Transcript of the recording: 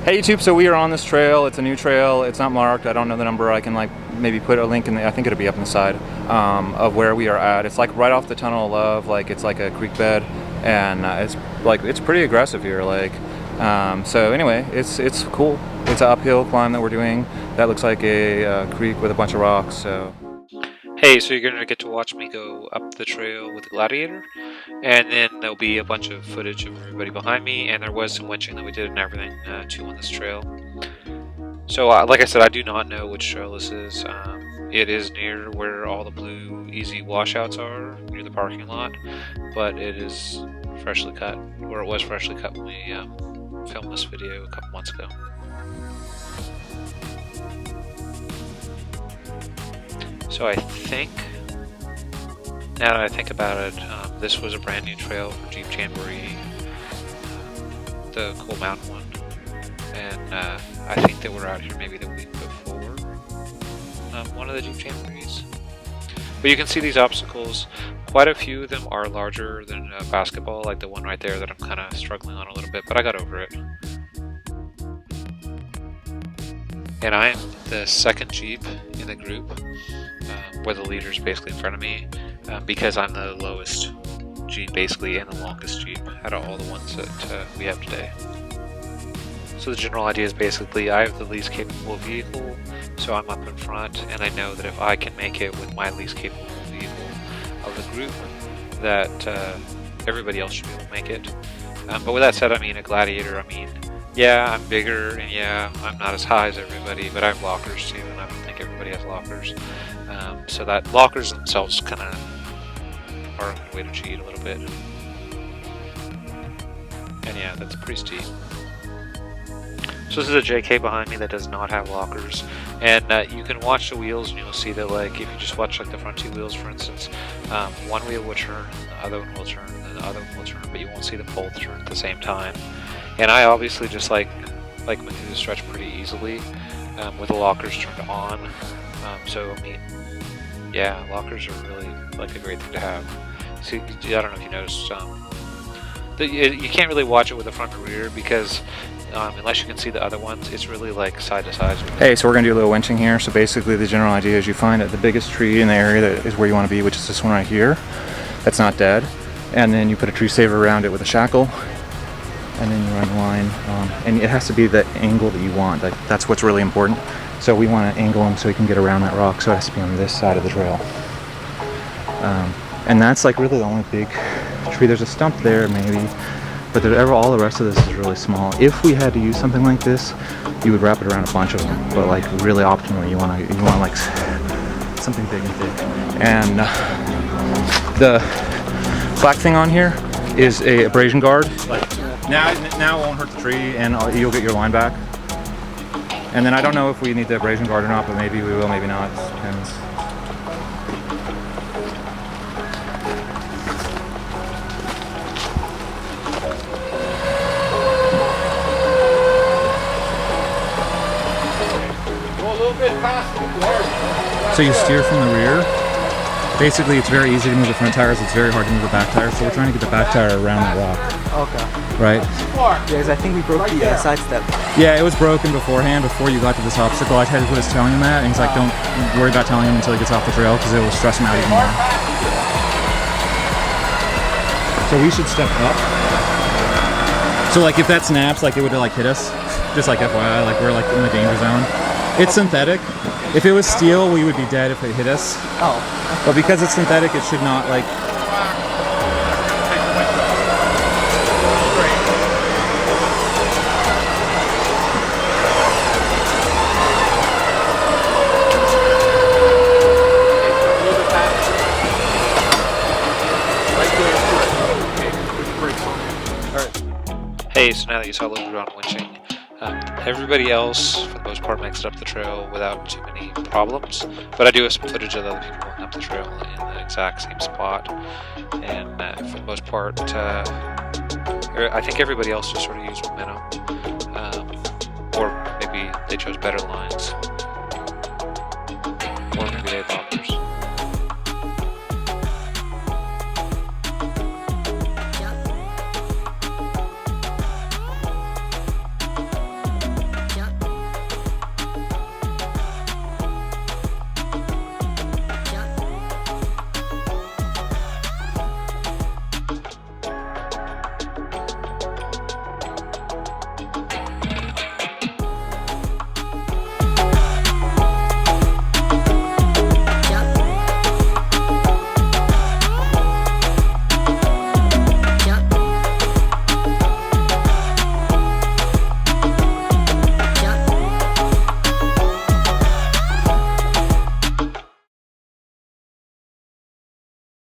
Hey YouTube, so we are on this trail. It's a new trail. It's not marked. I don't know the number. I can like maybe put a link in the, I think it'll be up on the side of where we are at. It's like right off the Tunnel of Love. Like it's like a creek bed, and it's pretty aggressive here. Like so anyway, it's cool. It's an uphill climb that we're doing. That looks like a creek with a bunch of rocks. So. Hey, so you're going to get to watch me go up the trail with the gladiator, and then there'll be a bunch of footage of everybody behind me, and there was some winching that we did and everything too on this trail. So like I said, I do not know which trail this is. It is near where all the blue easy washouts are, near the parking lot, but it is freshly cut, or it was freshly cut when we filmed this video a couple months ago. So I think, now that I think about it, this was a brand new trail for Jeep Jamboree, the Cool Mountain one, and I think that we're out here maybe the week before one of the Jeep Jamborees. But you can see these obstacles, quite a few of them are larger than basketball, like the one right there that I'm kind of struggling on a little bit, but I got over it. And I am the second Jeep in the group, where the leader's basically in front of me, because I'm the lowest Jeep basically and the longest Jeep out of all the ones that we have today. So the general idea is basically I have the least capable vehicle, so I'm up in front, and I know that if I can make it with my least capable vehicle of the group, that everybody else should be able to make it. But with that said, I mean, a gladiator, I mean, yeah, I'm bigger, and yeah, I'm not as high as everybody, but I have lockers too, and I don't think everybody has lockers. So that lockers themselves kind of are a good way to cheat a little bit. And yeah, that's pretty steep. So this is a JK behind me that does not have lockers, and you can watch the wheels and you'll see that, like, if you just watch like the front two wheels, for instance, one wheel will turn, the other one will turn, and the other one will turn, but you won't see them both turn at the same time. And I obviously just like maneuver the stretch pretty easily with the lockers turned on. So I mean, yeah, lockers are really like a great thing to have. So I don't know if you noticed, you can't really watch it with the front and rear because unless you can see the other ones, it's really like side to side. Hey, so we're gonna do a little winching here. So basically the general idea is you find the biggest tree in the area that is where you want to be, which is this one right here. That's not dead. And then you put a tree saver around it with a shackle. And then you run the line, and it has to be the angle that you want. That's what's really important. So we want to angle him so he can get around that rock, so it has to be on this side of the trail. And that's like really the only big tree. There's a stump there maybe, but all the rest of this is really small. If we had to use something like this, you would wrap it around a bunch of them, but like really optimally you want like something big and thick. And the black thing on here is a abrasion guard. Now it won't hurt the tree, and you'll get your line back. And then I don't know if we need the abrasion guard or not, but maybe we will, maybe not. It depends. So you steer from the rear. Basically, it's very easy to move the front tires. It's very hard to move the back tires. So we're trying to get the back tire around that rock. Okay. Right? Yeah, because I think we broke the side step. Yeah, it was broken beforehand, before you got to this obstacle. I was telling him that, and he's like, don't worry about telling him until he gets off the trail, because it will stress him out even more. So we should step up. So like if that snaps, like it would like hit us. Just like FYI, like we're like in the danger zone. It's synthetic. If it was steel, we would be dead if it hit us. Oh. But because it's synthetic, it should not like... Hey, so now that you saw a little bit on winching, everybody else, for the most part, makes it up the trail without too many problems. But I do have some footage of other people going up the trail in the exact same spot. And for the most part, I think everybody else just sort of used momentum. Or maybe they chose better lines.